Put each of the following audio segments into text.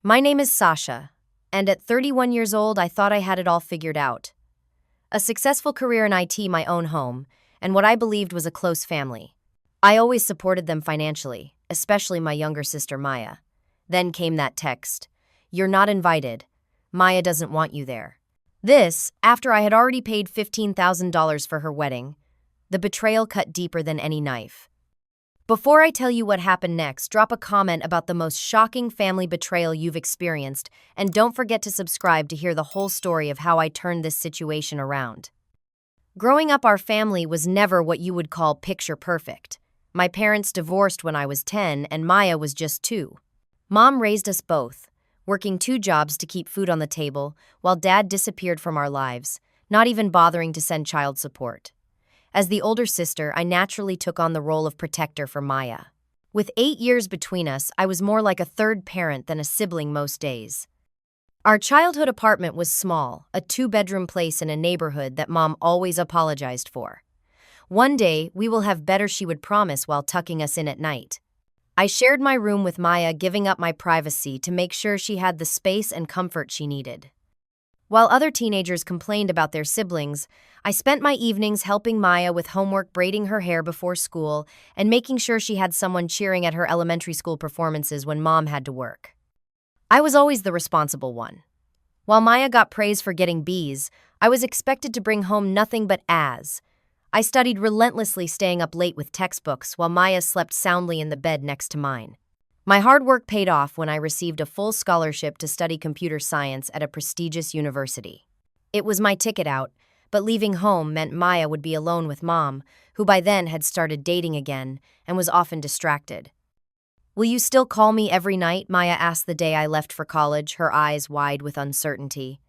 My name is Sasha, and at 31 years old, I thought I had it all figured out. A successful career in IT, my own home, and what I believed was a close family. I always supported them financially, especially my younger sister Maya. Then came that text. "You're not invited. Maya doesn't want you there." This, after I had already paid $15,000 for her wedding. The betrayal cut deeper than any knife. Before I tell you what happened next, drop a comment about the most shocking family betrayal you've experienced, and don't forget to subscribe to hear the whole story of how I turned this situation around. Growing up, our family was never what you would call picture perfect. My parents divorced when I was 10 and Maya was just 2. Mom raised us both, working 2 jobs to keep food on the table, while Dad disappeared from our lives, not even bothering to send child support. As the older sister, I naturally took on the role of protector for Maya. With 8 years between us, I was more like a third parent than a sibling most days. Our childhood apartment was small, a 2-bedroom place in a neighborhood that Mom always apologized for. "One day, we will have better," she would promise while tucking us in at night. I shared my room with Maya, giving up my privacy to make sure she had the space and comfort she needed. While other teenagers complained about their siblings, I spent my evenings helping Maya with homework, braiding her hair before school, and making sure she had someone cheering at her elementary school performances when Mom had to work. I was always the responsible one. While Maya got praise for getting B's, I was expected to bring home nothing but A's. I studied relentlessly, staying up late with textbooks, while Maya slept soundly in the bed next to mine. My hard work paid off when I received a full scholarship to study computer science at a prestigious university. It was my ticket out, but leaving home meant Maya would be alone with Mom, who by then had started dating again and was often distracted. "Will you still call me every night?" Maya asked the day I left for college, her eyes wide with uncertainty.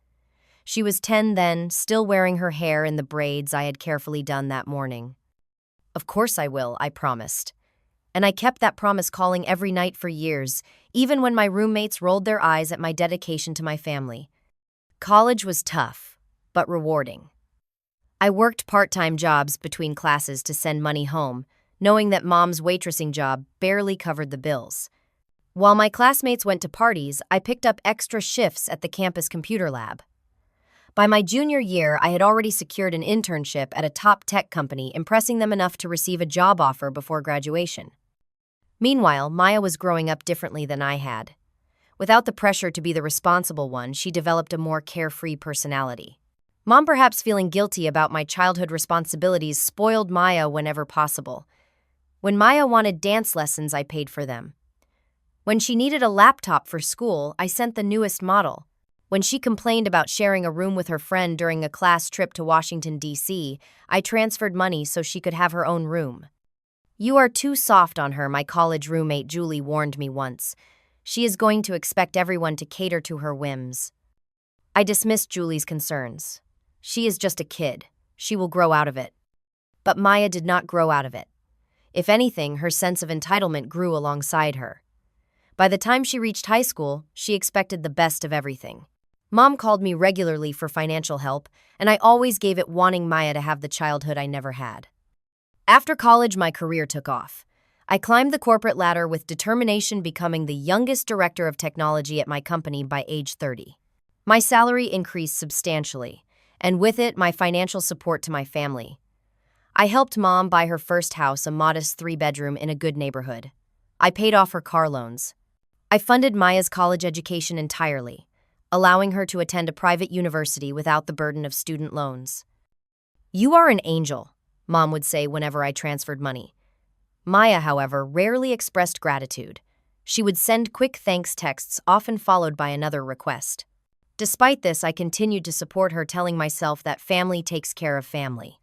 She was 10 then, still wearing her hair in the braids I had carefully done that morning. "Of course I will," I promised. And I kept that promise, calling every night for years, even when my roommates rolled their eyes at my dedication to my family. College was tough, but rewarding. I worked part-time jobs between classes to send money home, knowing that Mom's waitressing job barely covered the bills. While my classmates went to parties, I picked up extra shifts at the campus computer lab. By my junior year, I had already secured an internship at a top tech company, impressing them enough to receive a job offer before graduation. Meanwhile, Maya was growing up differently than I had. Without the pressure to be the responsible one, she developed a more carefree personality. Mom, perhaps feeling guilty about my childhood responsibilities, spoiled Maya whenever possible. When Maya wanted dance lessons, I paid for them. When she needed a laptop for school, I sent the newest model. When she complained about sharing a room with her friend during a class trip to Washington, D.C., I transferred money so she could have her own room. "You are too soft on her," my college roommate Julie warned me once. "She is going to expect everyone to cater to her whims." I dismissed Julie's concerns. "She is just a kid. She will grow out of it." But Maya did not grow out of it. If anything, her sense of entitlement grew alongside her. By the time she reached high school, she expected the best of everything. Mom called me regularly for financial help, and I always gave it, wanting Maya to have the childhood I never had. After college, my career took off. I climbed the corporate ladder with determination, becoming the youngest director of technology at my company by age 30. My salary increased substantially, and with it, my financial support to my family. I helped Mom buy her first house, a modest 3-bedroom in a good neighborhood. I paid off her car loans. I funded Maya's college education entirely, allowing her to attend a private university without the burden of student loans. "You are an angel," Mom would say whenever I transferred money. Maya, however, rarely expressed gratitude. She would send quick thanks texts, often followed by another request. Despite this, I continued to support her, telling myself that family takes care of family.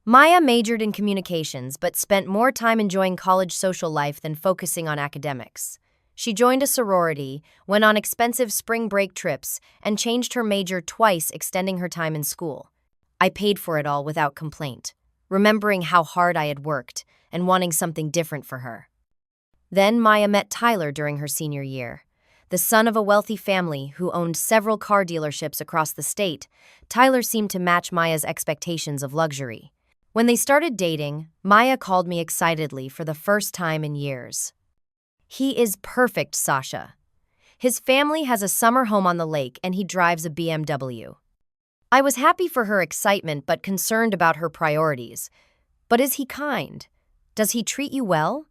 Maya majored in communications, but spent more time enjoying college social life than focusing on academics. She joined a sorority, went on expensive spring break trips, and changed her major twice, extending her time in school. I paid for it all without complaint, remembering how hard I had worked and wanting something different for her. Then Maya met Tyler during her senior year. The son of a wealthy family who owned several car dealerships across the state, Tyler seemed to match Maya's expectations of luxury. When they started dating, Maya called me excitedly for the first time in years. "He is perfect, Sasha. His family has a summer home on the lake and he drives a BMW. I was happy for her excitement but concerned about her priorities. But is he kind? Does he treat you well?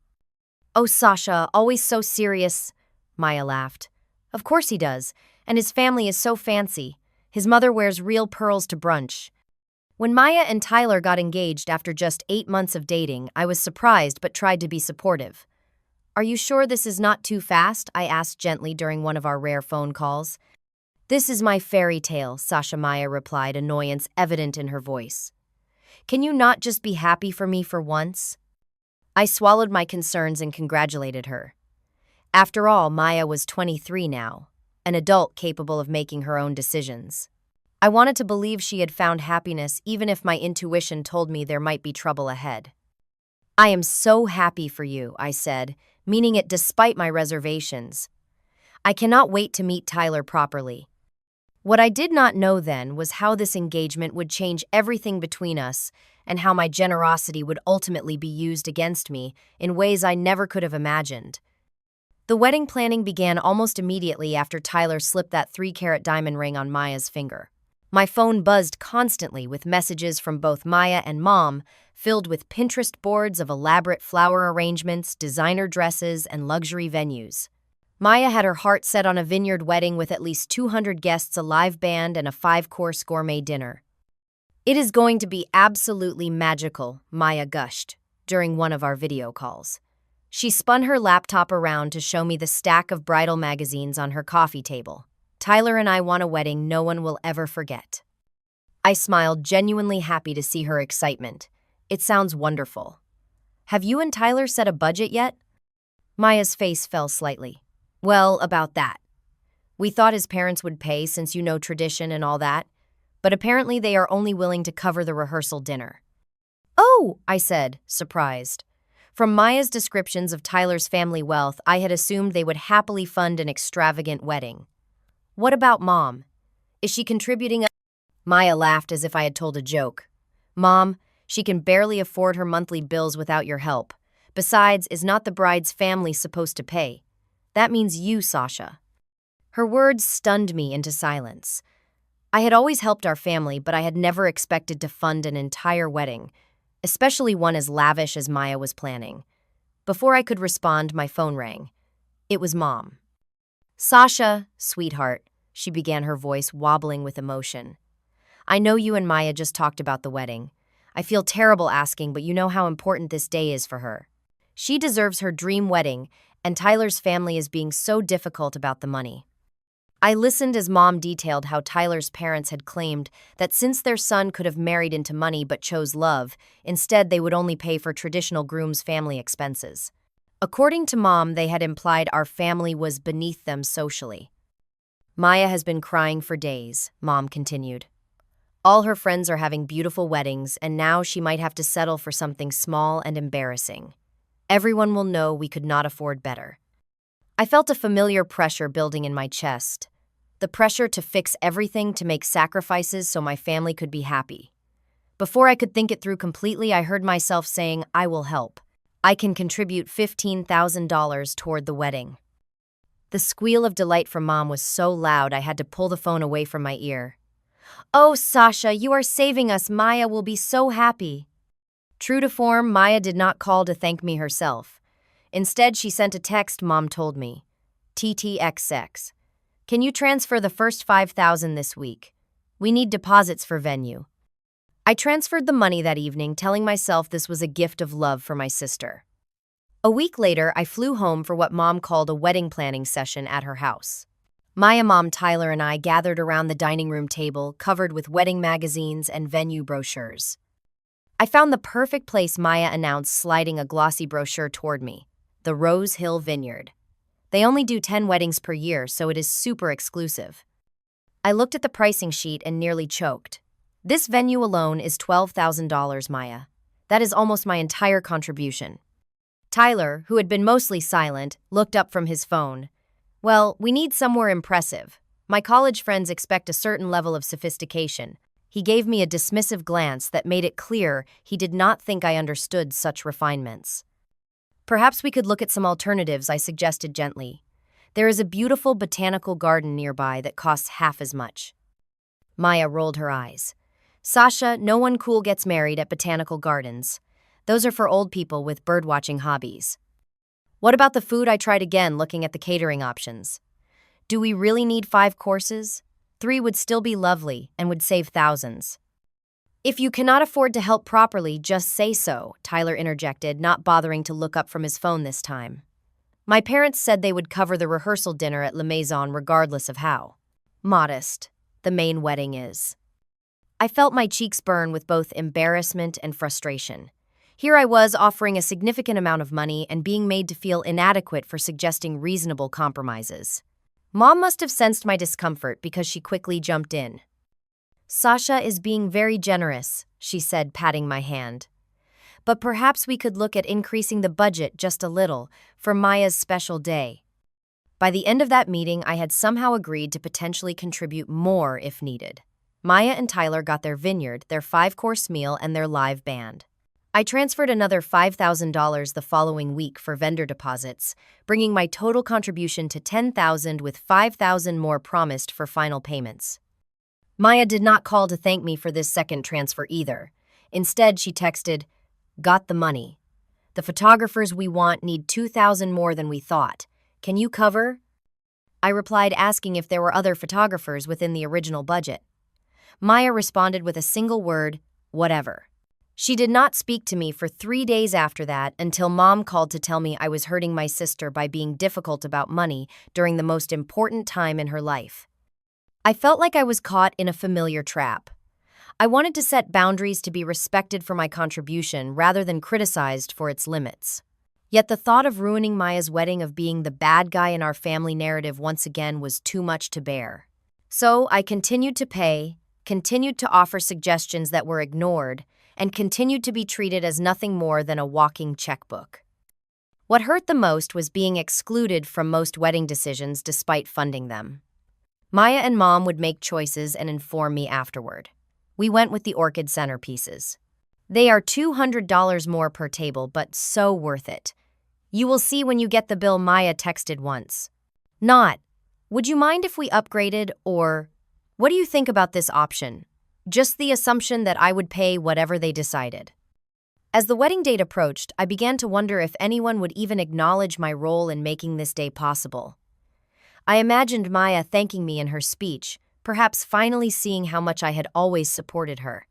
Oh, Sasha, always so serious, Maya laughed. Of course he does, and his family is so fancy. His mother wears real pearls to brunch. When Maya and Tyler got engaged after just 8 months of dating, I was surprised but tried to be supportive. Are you sure this is not too fast? I asked gently during one of our rare phone calls. This is my fairy tale, Sasha Maya replied, annoyance evident in her voice. Can you not just be happy for me for once? I swallowed my concerns and congratulated her. After all, Maya was 23 now, an adult capable of making her own decisions. I wanted to believe she had found happiness even if my intuition told me there might be trouble ahead. I am so happy for you, I said, meaning it despite my reservations. I cannot wait to meet Tyler properly. What I did not know then was how this engagement would change everything between us and how my generosity would ultimately be used against me in ways I never could have imagined. The wedding planning began almost immediately after Tyler slipped that 3-carat diamond ring on Maya's finger. My phone buzzed constantly with messages from both Maya and Mom, filled with Pinterest boards of elaborate flower arrangements, designer dresses, and luxury venues. Maya had her heart set on a vineyard wedding with at least 200 guests, a live band, and a 5-course gourmet dinner. It is going to be absolutely magical, Maya gushed during one of our video calls. She spun her laptop around to show me the stack of bridal magazines on her coffee table. Tyler and I want a wedding no one will ever forget. I smiled, genuinely happy to see her excitement. It sounds wonderful. Have you and Tyler set a budget yet? Maya's face fell slightly. Well, about that. We thought his parents would pay since you know tradition and all that, but apparently they are only willing to cover the rehearsal dinner. Oh, I said, surprised. From Maya's descriptions of Tyler's family wealth, I had assumed they would happily fund an extravagant wedding. What about Mom? Is she contributing? Maya laughed as if I had told a joke. Mom, she can barely afford her monthly bills without your help. Besides, is not the bride's family supposed to pay? That means you, Sasha. Her words stunned me into silence. I had always helped our family, but I had never expected to fund an entire wedding, especially one as lavish as Maya was planning. Before I could respond, my phone rang. It was Mom. Sasha, sweetheart, she began, her voice wobbling with emotion. I know you and Maya just talked about the wedding. I feel terrible asking, but you know how important this day is for her. She deserves her dream wedding, and Tyler's family is being so difficult about the money. I listened as Mom detailed how Tyler's parents had claimed that since their son could have married into money but chose love, instead they would only pay for traditional groom's family expenses. According to Mom, they had implied our family was beneath them socially. Maya has been crying for days, Mom continued. All her friends are having beautiful weddings, and now she might have to settle for something small and embarrassing. Everyone will know we could not afford better. I felt a familiar pressure building in my chest. The pressure to fix everything, to make sacrifices so my family could be happy. Before I could think it through completely, I heard myself saying, I will help. I can contribute $15,000 toward the wedding. The squeal of delight from Mom was so loud I had to pull the phone away from my ear. Oh, Sasha, you are saving us. Maya will be so happy. True to form, Maya did not call to thank me herself. Instead, she sent a text, Mom told me. TTXX. Can you transfer the first $5,000 this week? We need deposits for venue. I transferred the money that evening, telling myself this was a gift of love for my sister. A week later, I flew home for what Mom called a wedding planning session at her house. Maya, Mom, Tyler, and I gathered around the dining room table, covered with wedding magazines and venue brochures. I found the perfect place, Maya announced, sliding a glossy brochure toward me. The Rose Hill Vineyard. They only do 10 weddings per year, so it is super exclusive. I looked at the pricing sheet and nearly choked. This venue alone is $12,000, Maya. That is almost my entire contribution. Tyler, who had been mostly silent, looked up from his phone. Well, we need somewhere impressive. My college friends expect a certain level of sophistication. He gave me a dismissive glance that made it clear he did not think I understood such refinements. Perhaps we could look at some alternatives, I suggested gently. There is a beautiful botanical garden nearby that costs half as much. Maya rolled her eyes. Sasha, no one cool gets married at botanical gardens. Those are for old people with birdwatching hobbies. What about the food? I tried again, looking at the catering options. Do we really need 5 courses? 3 would still be lovely and would save thousands. If you cannot afford to help properly, just say so, Tyler interjected, not bothering to look up from his phone this time. My parents said they would cover the rehearsal dinner at La Maison regardless of how modest the main wedding is. I felt my cheeks burn with both embarrassment and frustration. Here I was offering a significant amount of money and being made to feel inadequate for suggesting reasonable compromises. Mom must have sensed my discomfort because she quickly jumped in. Sasha is being very generous, she said, patting my hand. But perhaps we could look at increasing the budget just a little for Maya's special day. By the end of that meeting, I had somehow agreed to potentially contribute more if needed. Maya and Tyler got their vineyard, their 5-course meal, and their live band. I transferred another $5,000 the following week for vendor deposits, bringing my total contribution to $10,000 with $5,000 more promised for final payments. Maya did not call to thank me for this second transfer either. Instead, she texted, "Got the money. The photographers we want need $2,000 more than we thought. Can you cover?" I replied asking if there were other photographers within the original budget. Maya responded with a single word, "Whatever." She did not speak to me for 3 days after that until Mom called to tell me I was hurting my sister by being difficult about money during the most important time in her life. I felt like I was caught in a familiar trap. I wanted to set boundaries to be respected for my contribution rather than criticized for its limits. Yet the thought of ruining Maya's wedding, of being the bad guy in our family narrative once again, was too much to bear. So I continued to pay, continued to offer suggestions that were ignored, and continued to be treated as nothing more than a walking checkbook. What hurt the most was being excluded from most wedding decisions despite funding them. Maya and Mom would make choices and inform me afterward. We went with the orchid centerpieces. They are $200 more per table, but so worth it. You will see when you get the bill, Maya texted once. Not, "Would you mind if we upgraded?" or, "What do you think about this option?" Just the assumption that I would pay whatever they decided. As the wedding date approached, I began to wonder if anyone would even acknowledge my role in making this day possible. I imagined Maya thanking me in her speech, perhaps finally seeing how much I had always supported her.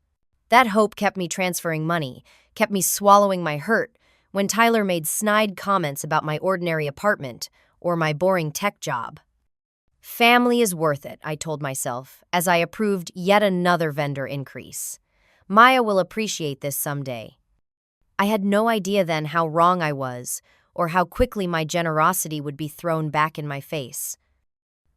That hope kept me transferring money, kept me swallowing my hurt when Tyler made snide comments about my ordinary apartment or my boring tech job. Family is worth it, I told myself, as I approved yet another vendor increase. Maya will appreciate this someday. I had no idea then how wrong I was, or how quickly my generosity would be thrown back in my face.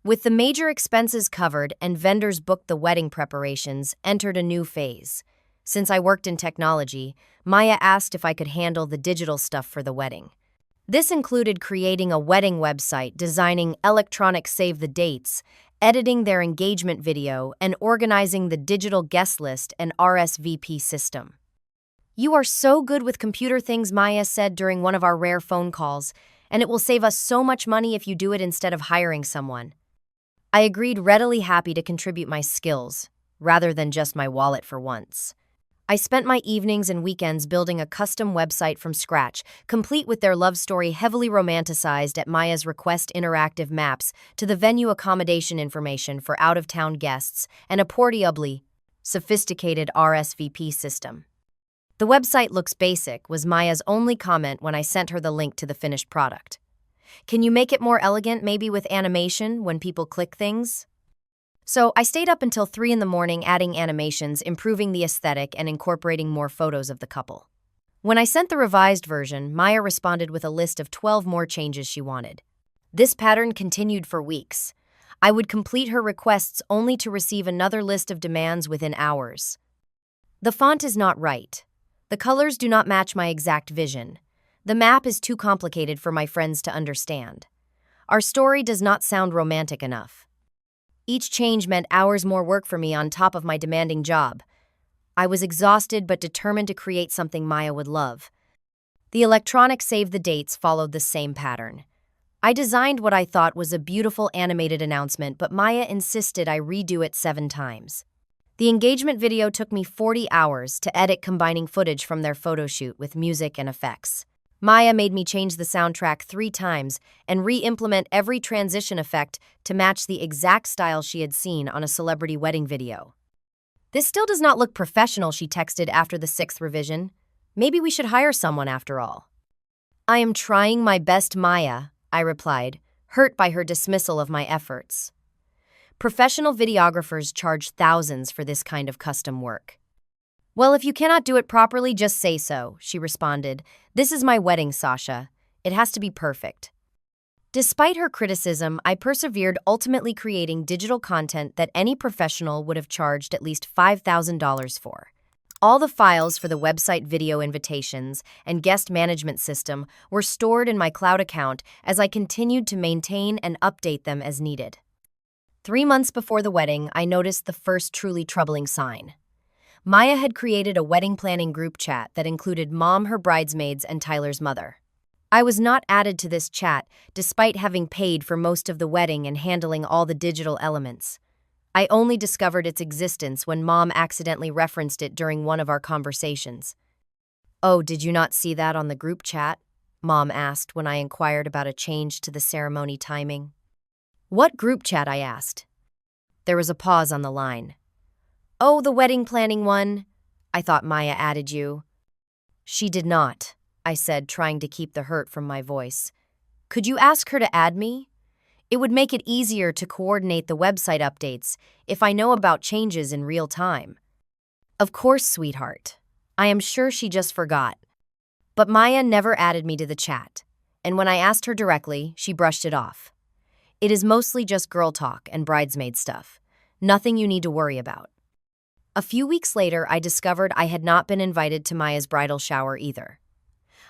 With the major expenses covered and vendors booked, the wedding preparations entered a new phase. Since I worked in technology, Maya asked if I could handle the digital stuff for the wedding. This included creating a wedding website, designing electronic save the dates, editing their engagement video, and organizing the digital guest list and RSVP system. "You are so good with computer things," Maya said during one of our rare phone calls, "and it will save us so much money if you do it instead of hiring someone." I agreed, readily, happy to contribute my skills, rather than just my wallet for once. I spent my evenings and weekends building a custom website from scratch, complete with their love story heavily romanticized at Maya's request, interactive maps to the venue accommodation information for out-of-town guests, and a portably sophisticated RSVP system. "The website looks basic," was Maya's only comment when I sent her the link to the finished product. "Can you make it more elegant, maybe with animation when people click things?" So I stayed up until 3 a.m, adding animations, improving the aesthetic, and incorporating more photos of the couple. When I sent the revised version, Maya responded with a list of 12 more changes she wanted. This pattern continued for weeks. I would complete her requests only to receive another list of demands within hours. "The font is not right. The colors do not match my exact vision. The map is too complicated for my friends to understand. Our story does not sound romantic enough." Each change meant hours more work for me on top of my demanding job. I was exhausted but determined to create something Maya would love. The electronic save the dates followed the same pattern. I designed what I thought was a beautiful animated announcement, but Maya insisted I redo it 7 times. The engagement video took me 40 hours to edit, combining footage from their photo shoot with music and effects. Maya made me change the soundtrack 3 times and re-implement every transition effect to match the exact style she had seen on a celebrity wedding video. "This still does not look professional," she texted after the 6th revision. "Maybe we should hire someone after all." "I am trying my best, Maya," I replied, hurt by her dismissal of my efforts. Professional videographers charge thousands for this kind of custom work. "Well, if you cannot do it properly, just say so," she responded. "This is my wedding, Sasha. It has to be perfect." Despite her criticism, I persevered, ultimately creating digital content that any professional would have charged at least $5,000 for. All the files for the website, video invitations, and guest management system were stored in my cloud account as I continued to maintain and update them as needed. 3 months before the wedding, I noticed the first truly troubling sign. Maya had created a wedding planning group chat that included Mom, her bridesmaids, and Tyler's mother. I was not added to this chat, despite having paid for most of the wedding and handling all the digital elements. I only discovered its existence when Mom accidentally referenced it during one of our conversations. "Oh, did you not see that on the group chat?" Mom asked when I inquired about a change to the ceremony timing. "What group chat?" I asked. There was a pause on the line. "Oh, the wedding planning one. I thought Maya added you." "She did not," I said, trying to keep the hurt from my voice. "Could you ask her to add me? It would make it easier to coordinate the website updates if I know about changes in real time." "Of course, sweetheart. I am sure she just forgot." But Maya never added me to the chat, and when I asked her directly, she brushed it off. "It is mostly just girl talk and bridesmaid stuff. Nothing you need to worry about." A few weeks later, I discovered I had not been invited to Maya's bridal shower either.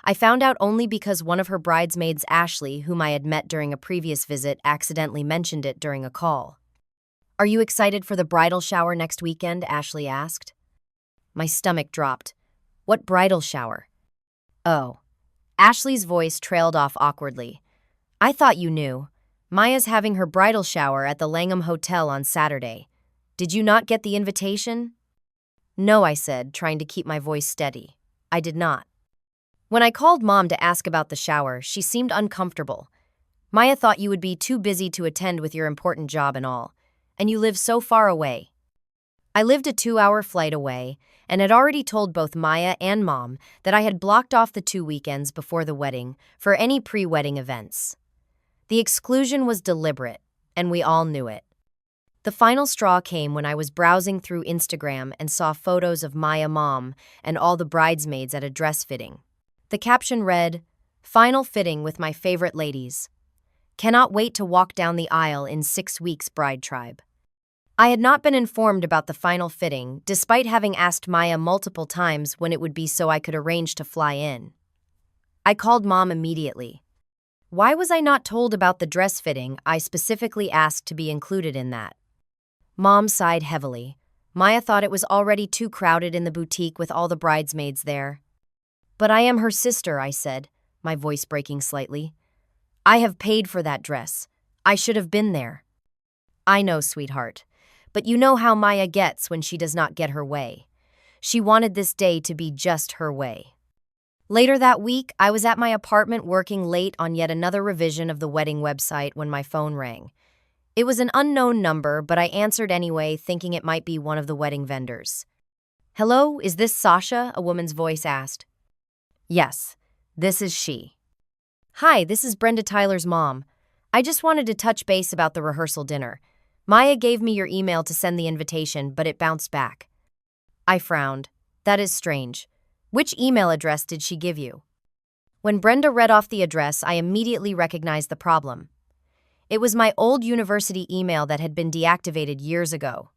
I found out only because one of her bridesmaids, Ashley, whom I had met during a previous visit, accidentally mentioned it during a call. "Are you excited for the bridal shower next weekend?" Ashley asked. My stomach dropped. "What bridal shower?" "Oh." Ashley's voice trailed off awkwardly. "I thought you knew. Maya's having her bridal shower at the Langham Hotel on Saturday. Did you not get the invitation?" "No," I said, trying to keep my voice steady. "I did not." When I called Mom to ask about the shower, she seemed uncomfortable. "Maya thought you would be too busy to attend with your important job and all. And you live so far away." I lived a 2-hour flight away and had already told both Maya and Mom that I had blocked off the 2 weekends before the wedding for any pre-wedding events. The exclusion was deliberate, and we all knew it. The final straw came when I was browsing through Instagram and saw photos of Maya, Mom, and all the bridesmaids at a dress fitting. The caption read, "Final fitting with my favorite ladies. Cannot wait to walk down the aisle in 6 weeks, bride tribe." I had not been informed about the final fitting, despite having asked Maya multiple times when it would be so I could arrange to fly in. I called Mom immediately. Why was I not told about the dress fitting? I specifically asked to be included in that. Mom sighed heavily. Maya thought it was already too crowded in the boutique with all the bridesmaids there. "But I am her sister," I said, my voice breaking slightly. "I have paid for that dress. I should have been there." "I know, sweetheart. But you know how Maya gets when she does not get her way. She wanted this day to be just her way." Later that week, I was at my apartment working late on yet another revision of the wedding website when my phone rang. It was an unknown number, but I answered anyway, thinking it might be one of the wedding vendors. "Hello, is this Sasha?" a woman's voice asked. "Yes, this is she." "Hi, this is Brenda Tyler's mom. I just wanted to touch base about the rehearsal dinner. Maya gave me your email to send the invitation, but it bounced back." I frowned. "That is strange. Which email address did she give you?" When Brenda read off the address, I immediately recognized the problem. It was my old university email that had been deactivated years ago.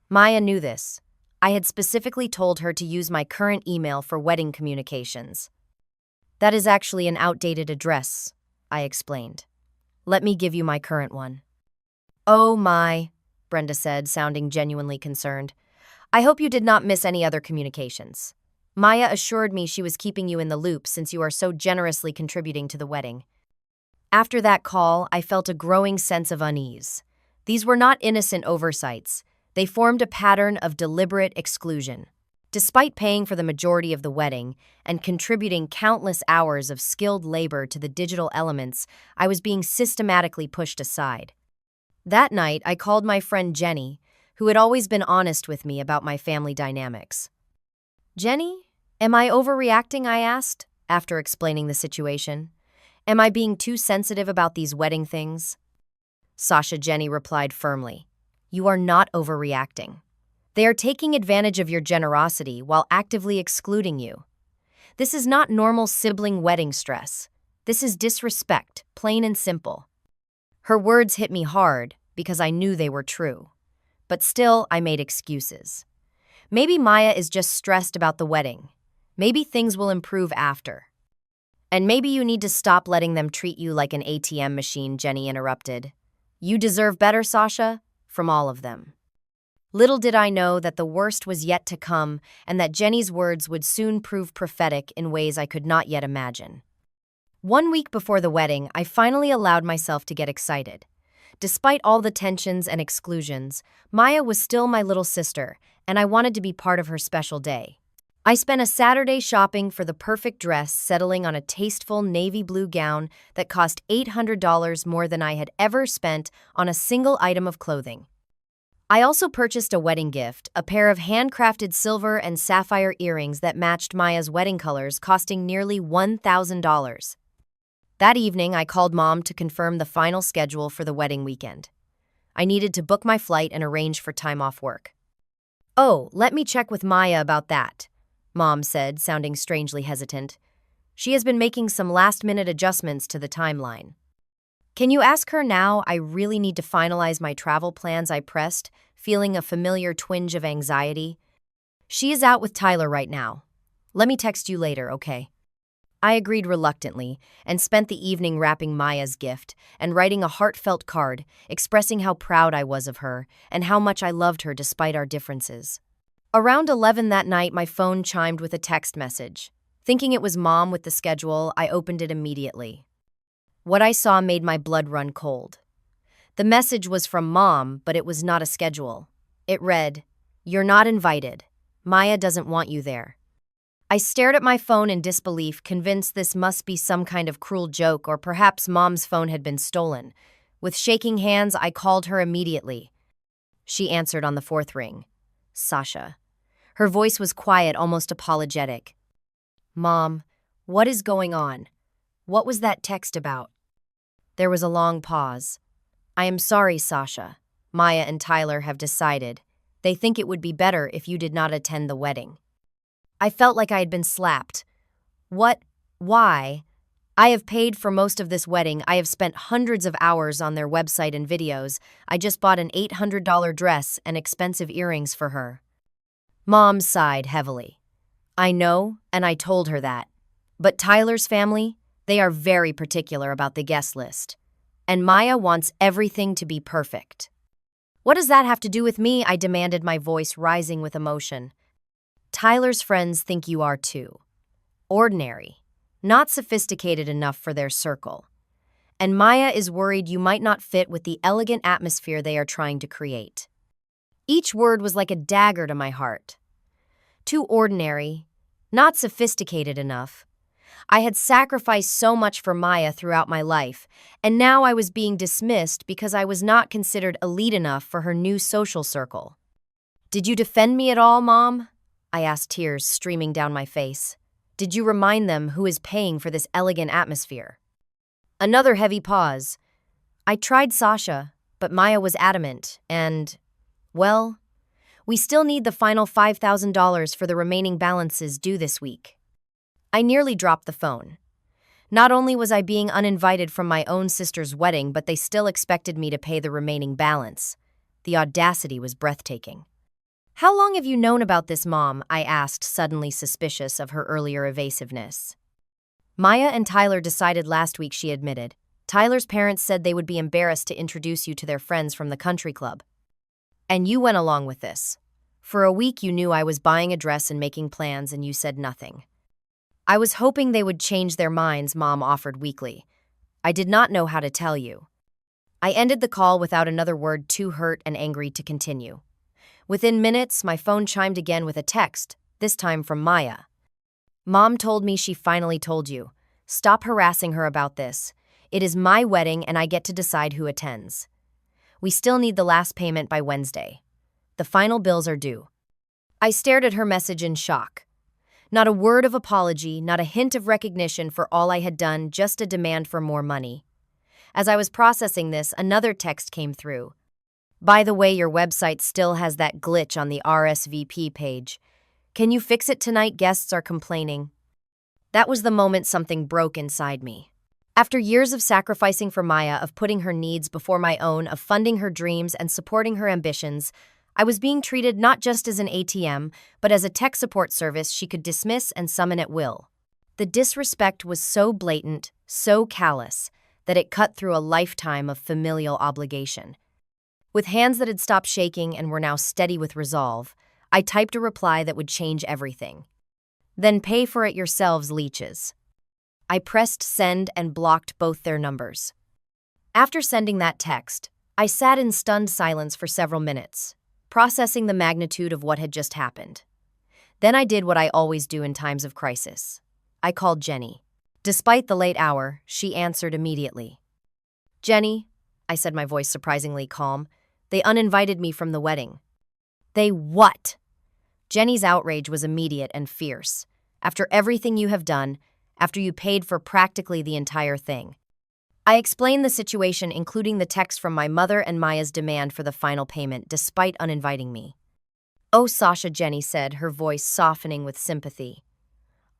Maya knew this. I had specifically told her to use my current email for wedding communications. "That is actually an outdated address," I explained. "Let me give you my current one." "Oh my," Brenda said, sounding genuinely concerned. "I hope you did not miss any other communications. Maya assured me she was keeping you in the loop since you are so generously contributing to the wedding." After that call, I felt a growing sense of unease. These were not innocent oversights. They formed a pattern of deliberate exclusion. Despite paying for the majority of the wedding and contributing countless hours of skilled labor to the digital elements, I was being systematically pushed aside. That night, I called my friend Jenny, who had always been honest with me about my family dynamics. "Jenny, am I overreacting?" I asked, after explaining the situation. "Am I being too sensitive about these wedding things?" Jenny replied firmly, "You are not overreacting. They are taking advantage of your generosity while actively excluding you. This is not normal sibling wedding stress. This is disrespect, plain and simple." Her words hit me hard because I knew they were true. But still, I made excuses. Maybe Maya is just stressed about the wedding. Maybe things will improve after. "And maybe you need to stop letting them treat you like an ATM machine," Jenny interrupted. "You deserve better, Sasha, from all of them." Little did I know that the worst was yet to come and that Jenny's words would soon prove prophetic in ways I could not yet imagine. 1 week before the wedding, I finally allowed myself to get excited. Despite all the tensions and exclusions, Maya was still my little sister, and I wanted to be part of her special day. I spent a Saturday shopping for the perfect dress, settling on a tasteful navy blue gown that cost $800 more than I had ever spent on a single item of clothing. I also purchased a wedding gift, a pair of handcrafted silver and sapphire earrings that matched Maya's wedding colors, costing nearly $1,000. That evening, I called Mom to confirm the final schedule for the wedding weekend. I needed to book my flight and arrange for time off work. "Oh, let me check with Maya about that," Mom said, sounding strangely hesitant. "She has been making some last-minute adjustments to the timeline." "Can you ask her now? I really need to finalize my travel plans," I pressed, feeling a familiar twinge of anxiety. "She is out with Tyler right now. Let me text you later, okay?" I agreed reluctantly and spent the evening wrapping Maya's gift and writing a heartfelt card expressing how proud I was of her and how much I loved her despite our differences. Around 11 that night, my phone chimed with a text message. Thinking it was Mom with the schedule, I opened it immediately. What I saw made my blood run cold. The message was from Mom, but it was not a schedule. It read, "You're not invited. Maya doesn't want you there." I stared at my phone in disbelief, convinced this must be some kind of cruel joke or perhaps Mom's phone had been stolen. With shaking hands, I called her immediately. She answered on the fourth ring. Sasha. Her voice was quiet, almost apologetic. "Mom, what is going on? What was that text about?" There was a long pause. "I am sorry, Sasha. Maya and Tyler have decided. They think it would be better if you did not attend the wedding." I felt like I had been slapped. "What? Why? I have paid for most of this wedding. I have spent hundreds of hours on their website and videos. I just bought an $800 dress and expensive earrings for her." Mom sighed heavily. "I know, and I told her that. But Tyler's family, they are very particular about the guest list. And Maya wants everything to be perfect." "What does that have to do with me?" I demanded, my voice rising with emotion. "Tyler's friends think you are too. Ordinary, not sophisticated enough for their circle. And Maya is worried you might not fit with the elegant atmosphere they are trying to create." Each word was like a dagger to my heart. Too ordinary, not sophisticated enough. I had sacrificed so much for Maya throughout my life, and now I was being dismissed because I was not considered elite enough for her new social circle. "Did you defend me at all, Mom?" I asked, tears streaming down my face. "Did you remind them who is paying for this elegant atmosphere?" Another heavy pause. "I tried, Sasha, but Maya was adamant, and, well, we still need the final $5,000 for the remaining balances due this week." I nearly dropped the phone. Not only was I being uninvited from my own sister's wedding, but they still expected me to pay the remaining balance. The audacity was breathtaking. "How long have you known about this, Mom?" I asked, suddenly suspicious of her earlier evasiveness. "Maya and Tyler decided last week," she admitted. "Tyler's parents said they would be embarrassed to introduce you to their friends from the country club. And you went along with this. For a week you knew I was buying a dress and making plans, and you said nothing." "I was hoping they would change their minds," Mom offered weakly. I did not know how to tell you. I ended the call without another word, too hurt and angry to continue. Within minutes, my phone chimed again with a text, this time from Maya. Mom told me she finally told you. Stop harassing her about this. It is my wedding and I get to decide who attends. We still need the last payment by Wednesday. The final bills are due. I stared at her message in shock. Not a word of apology, not a hint of recognition for all I had done, just a demand for more money. As I was processing this, another text came through. By the way, your website still has that glitch on the RSVP page. Can you fix it tonight? Guests are complaining. That was the moment something broke inside me. After years of sacrificing for Maya, of putting her needs before my own, of funding her dreams and supporting her ambitions, I was being treated not just as an ATM, but as a tech support service she could dismiss and summon at will. The disrespect was so blatant, so callous, that it cut through a lifetime of familial obligation. With hands that had stopped shaking and were now steady with resolve, I typed a reply that would change everything. Then pay for it yourselves, leeches. I pressed send and blocked both their numbers. After sending that text, I sat in stunned silence for several minutes, processing the magnitude of what had just happened. Then I did what I always do in times of crisis. I called Jenny. Despite the late hour, she answered immediately. Jenny, I said, my voice surprisingly calm, they uninvited me from the wedding. They what? Jenny's outrage was immediate and fierce. After everything you have done, after you paid for practically the entire thing. I explained the situation, including the text from my mother and Maya's demand for the final payment, despite uninviting me. Oh, Sasha, Jenny said, her voice softening with sympathy.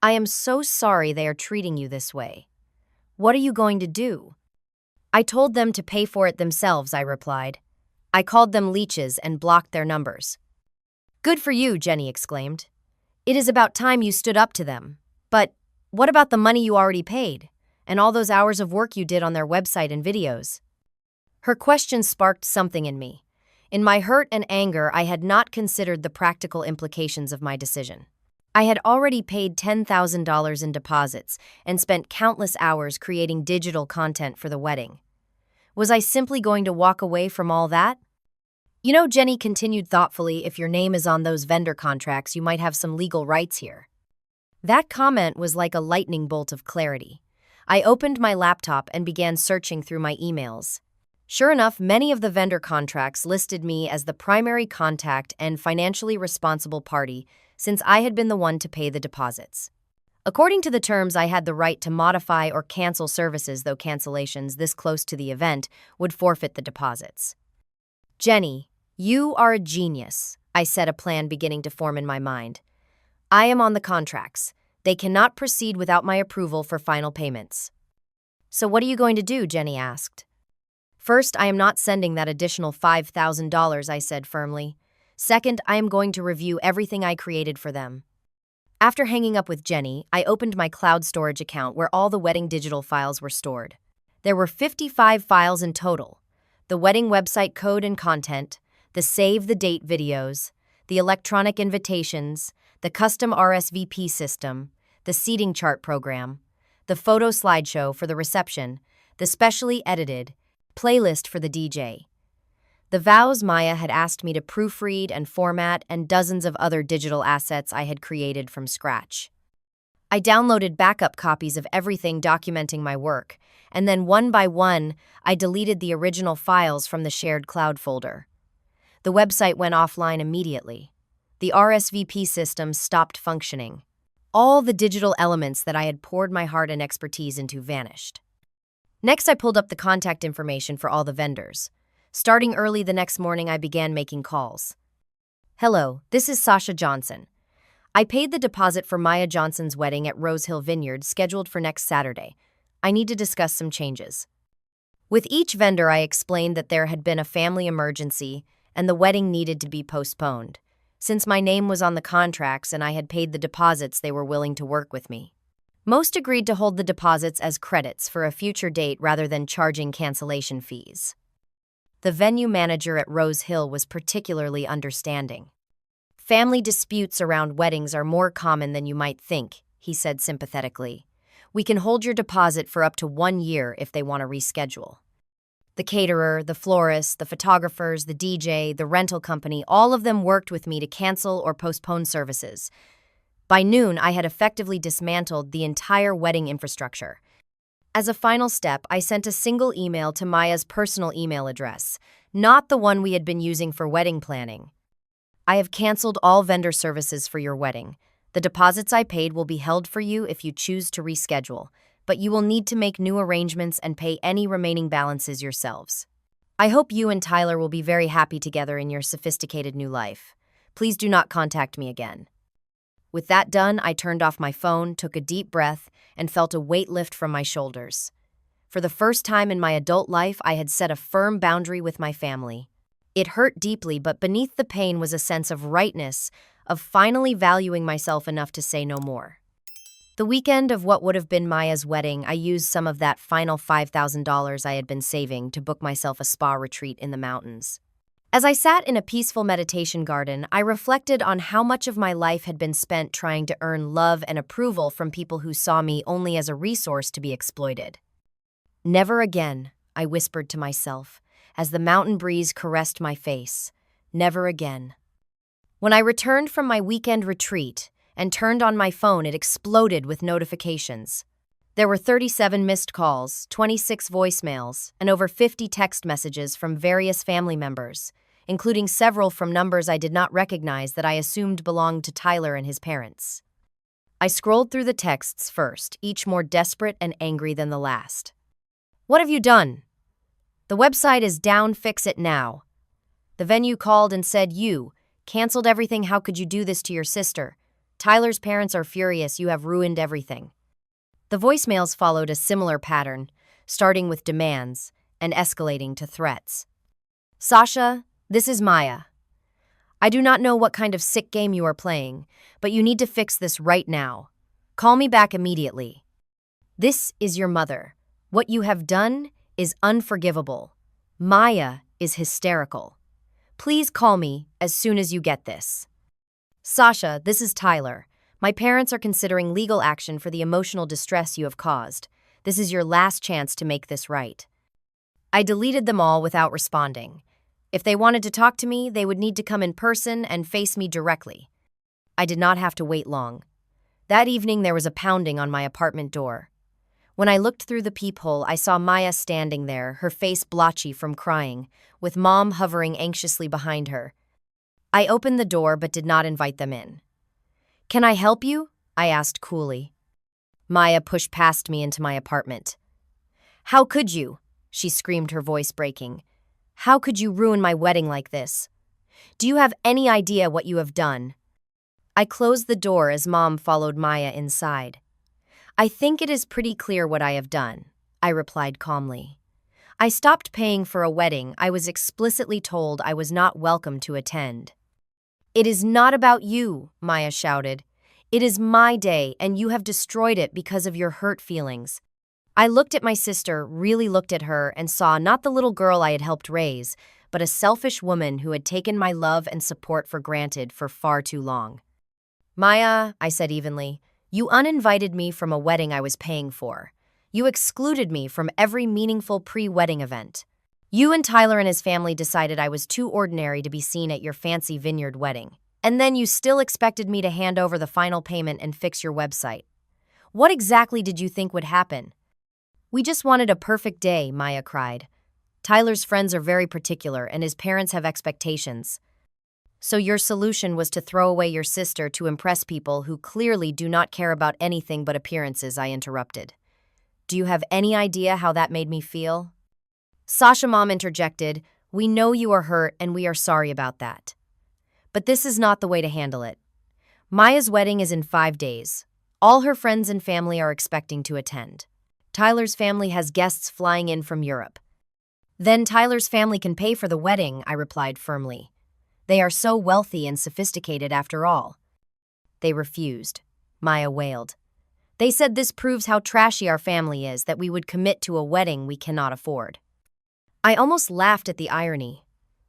I am so sorry they are treating you this way. What are you going to do? I told them to pay for it themselves, I replied. I called them leeches and blocked their numbers. Good for you, Jenny exclaimed. It is about time you stood up to them. But what about the money you already paid, and all those hours of work you did on their website and videos? Her question sparked something in me. In my hurt and anger, I had not considered the practical implications of my decision. I had already paid $10,000 in deposits and spent countless hours creating digital content for the wedding. Was I simply going to walk away from all that? You know, Jenny continued thoughtfully, if your name is on those vendor contracts, you might have some legal rights here. That comment was like a lightning bolt of clarity. I opened my laptop and began searching through my emails. Sure enough, many of the vendor contracts listed me as the primary contact and financially responsible party, since I had been the one to pay the deposits. According to the terms, I had the right to modify or cancel services, though cancellations this close to the event would forfeit the deposits. Jenny, you are a genius, I said, a plan beginning to form in my mind. I am on the contracts. They cannot proceed without my approval for final payments. So what are you going to do? Jenny asked. First, I am not sending that additional $5,000, I said firmly. Second, I am going to review everything I created for them. After hanging up with Jenny, I opened my cloud storage account where all the wedding digital files were stored. There were 55 files in total. The wedding website code and content, the save the date videos, the electronic invitations, the custom RSVP system, the seating chart program, the photo slideshow for the reception, the specially edited playlist for the DJ. The vows Maya had asked me to proofread and format, and dozens of other digital assets I had created from scratch. I downloaded backup copies of everything documenting my work, and then one by one, I deleted the original files from the shared cloud folder. The website went offline immediately. The RSVP system stopped functioning. All the digital elements that I had poured my heart and expertise into vanished. Next, I pulled up the contact information for all the vendors. Starting early the next morning, I began making calls. Hello, this is Sasha Johnson. I paid the deposit for Maya Johnson's wedding at Rose Hill Vineyard, scheduled for next Saturday. I need to discuss some changes. With each vendor, I explained that there had been a family emergency and the wedding needed to be postponed. Since my name was on the contracts and I had paid the deposits, they were willing to work with me. Most agreed to hold the deposits as credits for a future date rather than charging cancellation fees. The venue manager at Rose Hill was particularly understanding. Family disputes around weddings are more common than you might think, he said sympathetically. We can hold your deposit for up to 1 year if they want to reschedule. The caterer, the florist, the photographers, the DJ, the rental company, all of them worked with me to cancel or postpone services. By noon, I had effectively dismantled the entire wedding infrastructure. As a final step, I sent a single email to Maya's personal email address, not the one we had been using for wedding planning. I have canceled all vendor services for your wedding. The deposits I paid will be held for you if you choose to reschedule, but you will need to make new arrangements and pay any remaining balances yourselves. I hope you and Tyler will be very happy together in your sophisticated new life. Please do not contact me again. With that done, I turned off my phone, took a deep breath, and felt a weight lift from my shoulders. For the first time in my adult life, I had set a firm boundary with my family. It hurt deeply, but beneath the pain was a sense of rightness, of finally valuing myself enough to say no more. The weekend of what would have been Maya's wedding, I used some of that final $5,000 I had been saving to book myself a spa retreat in the mountains. As I sat in a peaceful meditation garden, I reflected on how much of my life had been spent trying to earn love and approval from people who saw me only as a resource to be exploited. Never again, I whispered to myself, as the mountain breeze caressed my face. Never again. When I returned from my weekend retreat and turned on my phone, it exploded with notifications. There were 37 missed calls, 26 voicemails, and over 50 text messages from various family members, including several from numbers I did not recognize that I assumed belonged to Tyler and his parents. I scrolled through the texts first, each more desperate and angry than the last. "What have you done? The website is down, fix it now." The venue called and said, "You canceled everything, how could you do this to your sister? Tyler's parents are furious, you have ruined everything." The voicemails followed a similar pattern, starting with demands and escalating to threats. "Sasha, this is Maya. I do not know what kind of sick game you are playing, but you need to fix this right now. Call me back immediately. This is your mother. What you have done is unforgivable. Maya is hysterical. Please call me as soon as you get this. Sasha, this is Tyler. My parents are considering legal action for the emotional distress you have caused. This is your last chance to make this right." I deleted them all without responding. If they wanted to talk to me, they would need to come in person and face me directly. I did not have to wait long. That evening, there was a pounding on my apartment door. When I looked through the peephole, I saw Maya standing there, her face blotchy from crying, with Mom hovering anxiously behind her. I opened the door but did not invite them in. "Can I help you?" I asked coolly. Maya pushed past me into my apartment. "How could you?" she screamed, her voice breaking. "How could you ruin my wedding like this? Do you have any idea what you have done?" I closed the door as Mom followed Maya inside. "I think it is pretty clear what I have done," I replied calmly. "I stopped paying for a wedding I was explicitly told I was not welcome to attend." "It is not about you," Maya shouted. "It is my day, and you have destroyed it because of your hurt feelings." I looked at my sister, really looked at her, and saw not the little girl I had helped raise, but a selfish woman who had taken my love and support for granted for far too long. "Maya," I said evenly, "you uninvited me from a wedding I was paying for. You excluded me from every meaningful pre-wedding event. You and Tyler and his family decided I was too ordinary to be seen at your fancy vineyard wedding. And then you still expected me to hand over the final payment and fix your website. What exactly did you think would happen?" "We just wanted a perfect day," Maya cried. "Tyler's friends are very particular and his parents have expectations. So your solution was to throw away your sister to impress people who clearly do not care about anything but appearances," I interrupted. "Do you have any idea how that made me feel?" "Sasha," Mom interjected, "we know you are hurt and we are sorry about that. But this is not the way to handle it. Maya's wedding is in 5 days. All her friends and family are expecting to attend. Tyler's family has guests flying in from Europe. Then Tyler's family can pay for the wedding," I replied firmly. "They are so wealthy and sophisticated after all." "They refused," Maya wailed. "They said this proves how trashy our family is, that we would commit to a wedding we cannot afford." I almost laughed at the irony.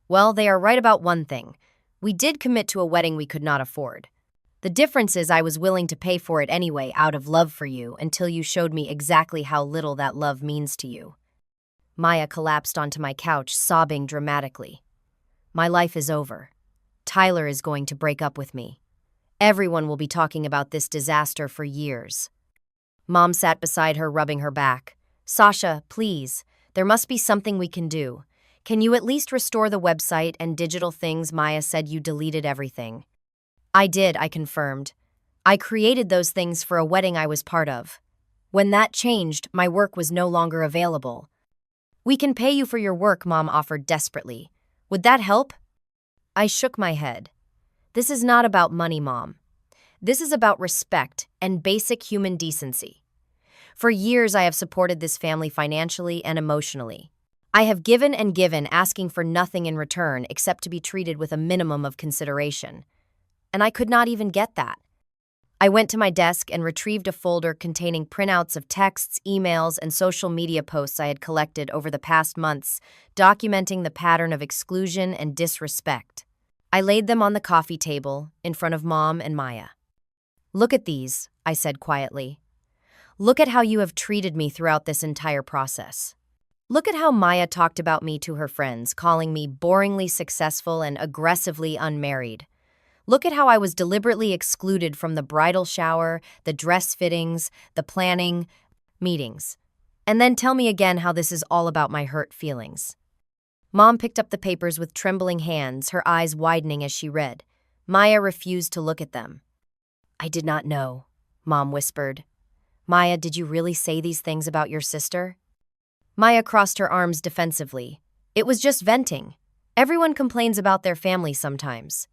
Well, they are right about one thing. We did commit to a wedding we could not afford. The difference is I was willing to pay for it anyway out of love for you until you showed me exactly how little that love means to you. Maya collapsed onto my couch, sobbing dramatically. My life is over. Tyler is going to break up with me. Everyone will be talking about this disaster for years. Mom sat beside her, rubbing her back. Sasha, please, there must be something we can do. Can you at least restore the website and digital things? Maya said you deleted everything. I did, I confirmed. I created those things for a wedding I was part of. When that changed, my work was no longer available. We can pay you for your work, Mom offered desperately. Would that help? I shook my head. This is not about money, Mom. This is about respect and basic human decency. For years, I have supported this family financially and emotionally. I have given and given, asking for nothing in return except to be treated with a minimum of consideration. And I could not even get that. I went to my desk and retrieved a folder containing printouts of texts, emails, and social media posts I had collected over the past months, documenting the pattern of exclusion and disrespect. I laid them on the coffee table in front of Mom and Maya. Look at these, I said quietly. Look at how you have treated me throughout this entire process. Look at how Maya talked about me to her friends, calling me boringly successful and aggressively unmarried. Look at how I was deliberately excluded from the bridal shower, the dress fittings, the planning, meetings. And then tell me again how this is all about my hurt feelings. Mom picked up the papers with trembling hands, her eyes widening as she read. Maya refused to look at them. I did not know, Mom whispered. Maya, did you really say these things about your sister? Maya crossed her arms defensively. It was just venting. Everyone complains about their family sometimes.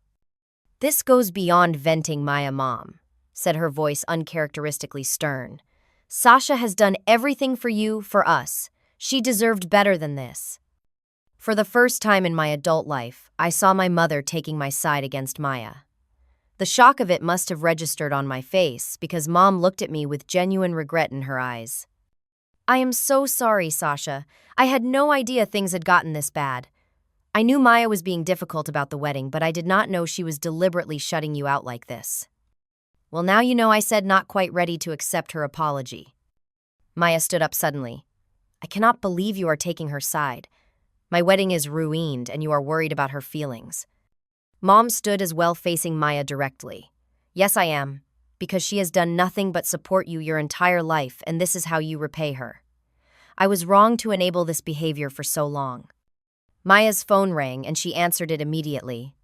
This goes beyond venting, Maya, Mom, said her voice uncharacteristically stern. Sasha has done everything for you, for us. She deserved better than this. For the first time in my adult life, I saw my mother taking my side against Maya. The shock of it must have registered on my face because Mom looked at me with genuine regret in her eyes. I am so sorry, Sasha. I had no idea things had gotten this bad. I knew Maya was being difficult about the wedding, but I did not know she was deliberately shutting you out like this. Well, now you know, I said, not quite ready to accept her apology. Maya stood up suddenly. I cannot believe you are taking her side. My wedding is ruined, and you are worried about her feelings. Mom stood as well, facing Maya directly. Yes, I am, because she has done nothing but support you your entire life, and this is how you repay her. I was wrong to enable this behavior for so long. Maya's phone rang, and she answered it immediately.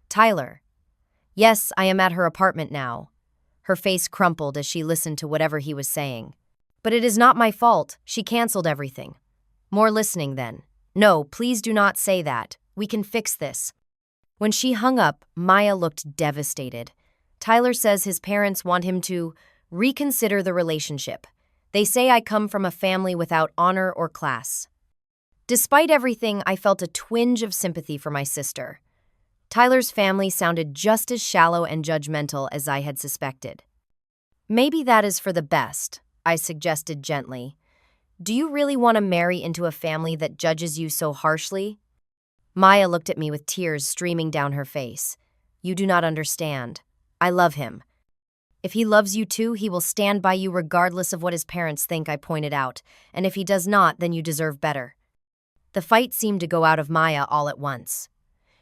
Tyler. Yes, I am at her apartment now. Her face crumpled as she listened to whatever he was saying. But it is not my fault. She canceled everything. More listening then. No, please do not say that. We can fix this. When she hung up, Maya looked devastated. Tyler says his parents want him to reconsider the relationship. They say I come from a family without honor or class. Despite everything, I felt a twinge of sympathy for my sister. Tyler's family sounded just as shallow and judgmental as I had suspected. Maybe that is for the best, I suggested gently. Do you really want to marry into a family that judges you so harshly? Maya looked at me with tears streaming down her face. You do not understand. I love him. If he loves you too, he will stand by you regardless of what his parents think, I pointed out, and if he does not, then you deserve better. The fight seemed to go out of Maya all at once.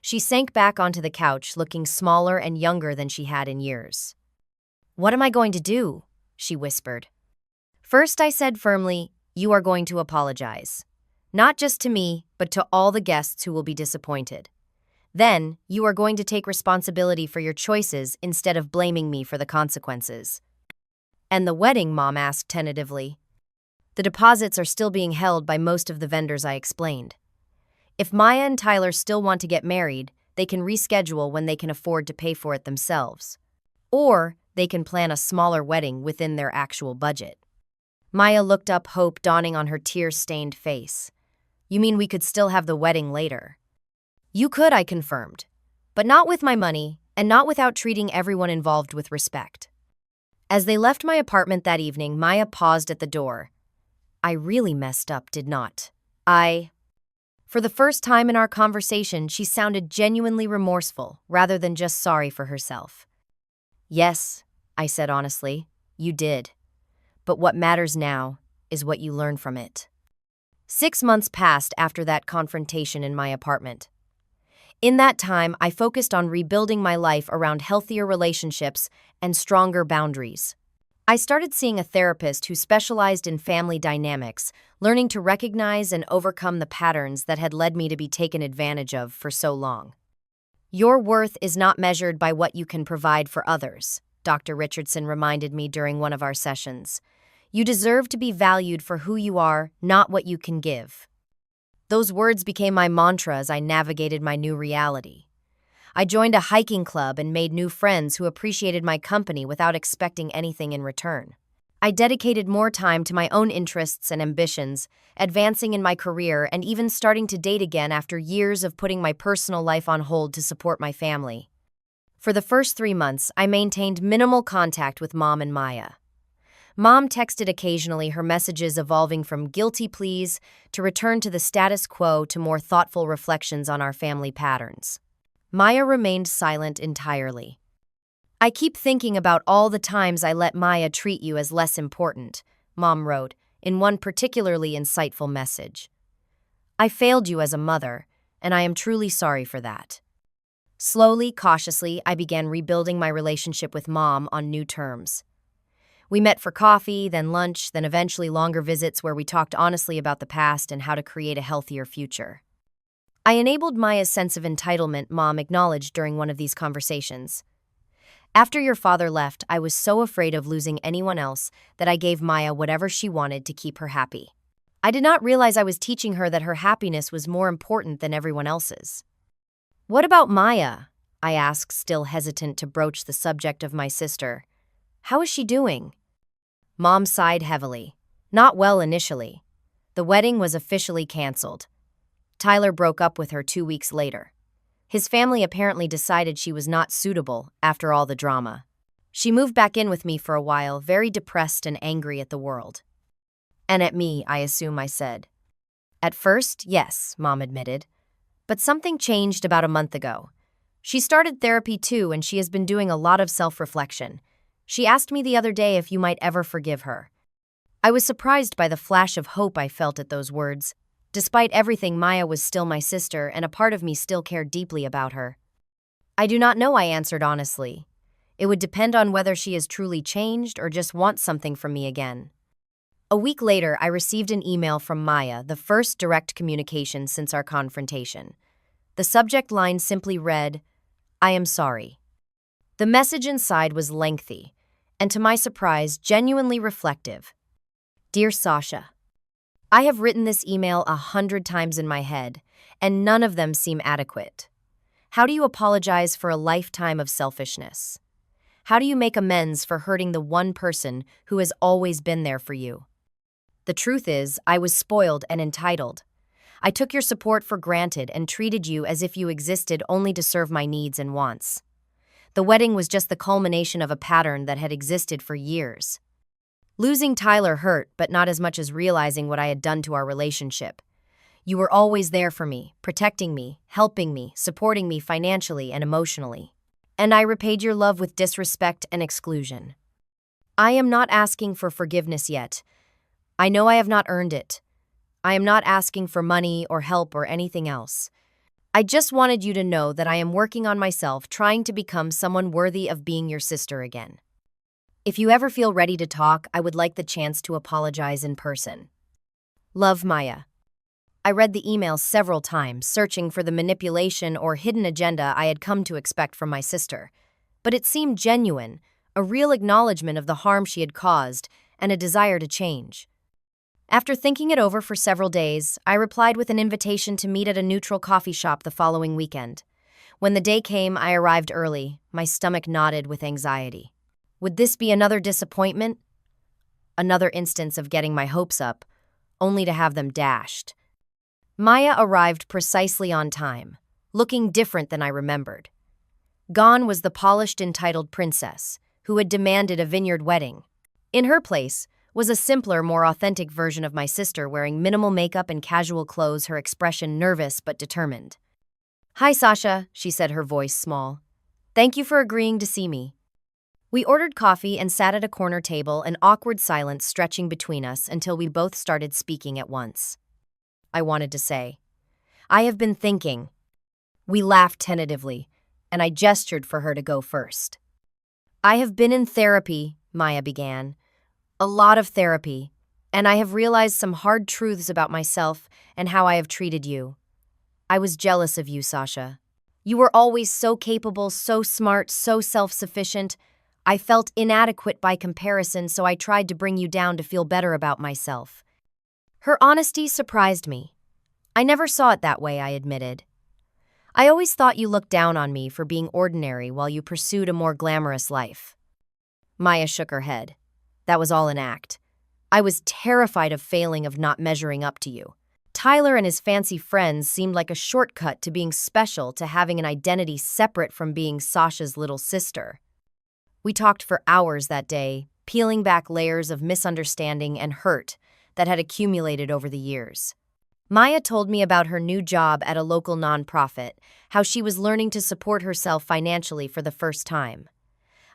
She sank back onto the couch, looking smaller and younger than she had in years. What am I going to do? She whispered. First, I said firmly, you are going to apologize. Not just to me, but to all the guests who will be disappointed. Then, you are going to take responsibility for your choices instead of blaming me for the consequences. And the wedding, Mom asked tentatively. The deposits are still being held by most of the vendors, I explained. If Maya and Tyler still want to get married, they can reschedule when they can afford to pay for it themselves. Or they can plan a smaller wedding within their actual budget. Maya looked up, hope dawning on her tear-stained face. You mean we could still have the wedding later? You could, I confirmed, but not with my money and not without treating everyone involved with respect. As they left my apartment that evening, Maya paused at the door. I really messed up, did not I? For the first time in our conversation, she sounded genuinely remorseful rather than just sorry for herself. Yes, I said honestly, you did. But what matters now is what you learn from it. 6 months passed after that confrontation in my apartment. In that time, I focused on rebuilding my life around healthier relationships and stronger boundaries. I started seeing a therapist who specialized in family dynamics, learning to recognize and overcome the patterns that had led me to be taken advantage of for so long. Your worth is not measured by what you can provide for others, Dr. Richardson reminded me during one of our sessions. You deserve to be valued for who you are, not what you can give. Those words became my mantra as I navigated my new reality. I joined a hiking club and made new friends who appreciated my company without expecting anything in return. I dedicated more time to my own interests and ambitions, advancing in my career and even starting to date again after years of putting my personal life on hold to support my family. For the first 3 months, I maintained minimal contact with Mom and Maya. Mom texted occasionally, her messages evolving from guilty pleas to return to the status quo to more thoughtful reflections on our family patterns. Maya remained silent entirely. I keep thinking about all the times I let Maya treat you as less important, Mom wrote, in one particularly insightful message. I failed you as a mother, and I am truly sorry for that. Slowly, cautiously, I began rebuilding my relationship with Mom on new terms. We met for coffee, then lunch, then eventually longer visits where we talked honestly about the past and how to create a healthier future. I enabled Maya's sense of entitlement, Mom acknowledged during one of these conversations. After your father left, I was so afraid of losing anyone else that I gave Maya whatever she wanted to keep her happy. I did not realize I was teaching her that her happiness was more important than everyone else's. What about Maya? I asked, still hesitant to broach the subject of my sister. How is she doing? Mom sighed heavily. Not well initially. The wedding was officially canceled. Tyler broke up with her 2 weeks later. His family apparently decided she was not suitable after all the drama. She moved back in with me for a while, very depressed and angry at the world. And at me, I assume I said. At first, yes, Mom admitted. But something changed about a month ago. She started therapy too, and she has been doing a lot of self-reflection. She asked me the other day if you might ever forgive her. I was surprised by the flash of hope I felt at those words. Despite everything, Maya was still my sister, and a part of me still cared deeply about her. I do not know, I answered honestly. It would depend on whether she has truly changed or just wants something from me again. A week later, I received an email from Maya, the first direct communication since our confrontation. The subject line simply read, I am sorry. The message inside was lengthy, and to my surprise, genuinely reflective. Dear Sasha, I have written this email 100 times in my head, and none of them seem adequate. How do you apologize for a lifetime of selfishness? How do you make amends for hurting the one person who has always been there for you? The truth is, I was spoiled and entitled. I took your support for granted and treated you as if you existed only to serve my needs and wants. The wedding was just the culmination of a pattern that had existed for years. Losing Tyler hurt, but not as much as realizing what I had done to our relationship. You were always there for me, protecting me, helping me, supporting me financially and emotionally. And I repaid your love with disrespect and exclusion. I am not asking for forgiveness yet. I know I have not earned it. I am not asking for money or help or anything else. I just wanted you to know that I am working on myself, trying to become someone worthy of being your sister again. If you ever feel ready to talk, I would like the chance to apologize in person. Love, Maya. I read the email several times, searching for the manipulation or hidden agenda I had come to expect from my sister. But it seemed genuine, a real acknowledgement of the harm she had caused and a desire to change. After thinking it over for several days, I replied with an invitation to meet at a neutral coffee shop the following weekend. When the day came, I arrived early, my stomach knotted with anxiety. Would this be another disappointment? Another instance of getting my hopes up, only to have them dashed. Maya arrived precisely on time, looking different than I remembered. Gone was the polished, entitled princess, who had demanded a vineyard wedding. In her place was a simpler, more authentic version of my sister wearing minimal makeup and casual clothes, her expression nervous but determined. Hi, Sasha, she said, her voice small. Thank you for agreeing to see me. We ordered coffee and sat at a corner table, an awkward silence stretching between us until we both started speaking at once. I wanted to say, "I have been thinking." We laughed tentatively, and I gestured for her to go first. "I have been in therapy," Maya began. "A lot of therapy, and I have realized some hard truths about myself and how I have treated you. I was jealous of you, Sasha. You were always so capable, so smart, so self-sufficient. I felt inadequate by comparison, so I tried to bring you down to feel better about myself." Her honesty surprised me. "I never saw it that way," I admitted. "I always thought you looked down on me for being ordinary while you pursued a more glamorous life." Maya shook her head. "That was all an act. I was terrified of failing, of not measuring up to you. Tyler and his fancy friends seemed like a shortcut to being special, to having an identity separate from being Sasha's little sister." We talked for hours that day, peeling back layers of misunderstanding and hurt that had accumulated over the years. Maya told me about her new job at a local nonprofit, how she was learning to support herself financially for the first time.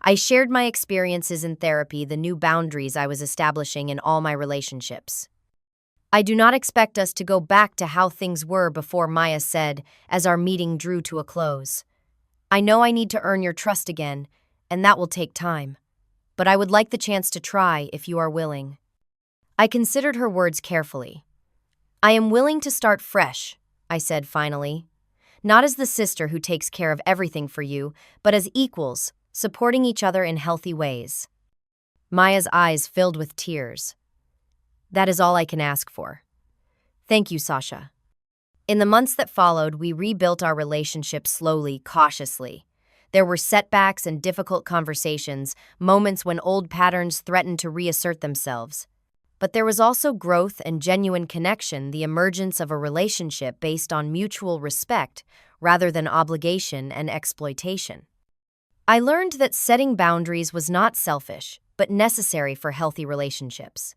I shared my experiences in therapy, the new boundaries I was establishing in all my relationships. "I do not expect us to go back to how things were before," Maya said as our meeting drew to a close. "I know I need to earn your trust again, and that will take time. But I would like the chance to try if you are willing." I considered her words carefully. "I am willing to start fresh," I said finally. "Not as the sister who takes care of everything for you, but as equals, supporting each other in healthy ways." Maya's eyes filled with tears. "That is all I can ask for. Thank you, Sasha." In the months that followed, we rebuilt our relationship slowly, cautiously. There were setbacks and difficult conversations, moments when old patterns threatened to reassert themselves. But there was also growth and genuine connection, the emergence of a relationship based on mutual respect rather than obligation and exploitation. I learned that setting boundaries was not selfish, but necessary for healthy relationships.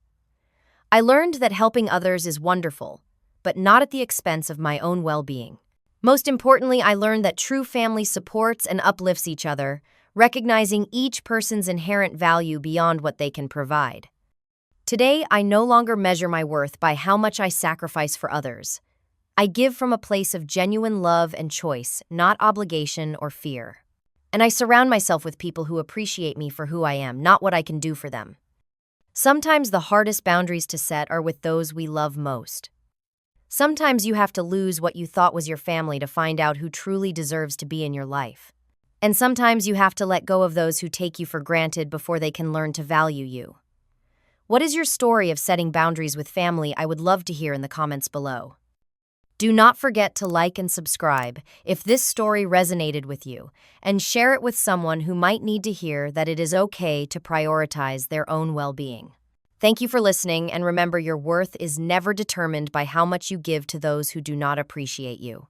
I learned that helping others is wonderful, but not at the expense of my own well-being. Most importantly, I learned that true family supports and uplifts each other, recognizing each person's inherent value beyond what they can provide. Today, I no longer measure my worth by how much I sacrifice for others. I give from a place of genuine love and choice, not obligation or fear. And I surround myself with people who appreciate me for who I am, not what I can do for them. Sometimes the hardest boundaries to set are with those we love most. Sometimes you have to lose what you thought was your family to find out who truly deserves to be in your life. And sometimes you have to let go of those who take you for granted before they can learn to value you. What is your story of setting boundaries with family? I would love to hear in the comments below. Do not forget to like and subscribe if this story resonated with you, and share it with someone who might need to hear that it is okay to prioritize their own well-being. Thank you for listening, and remember, your worth is never determined by how much you give to those who do not appreciate you.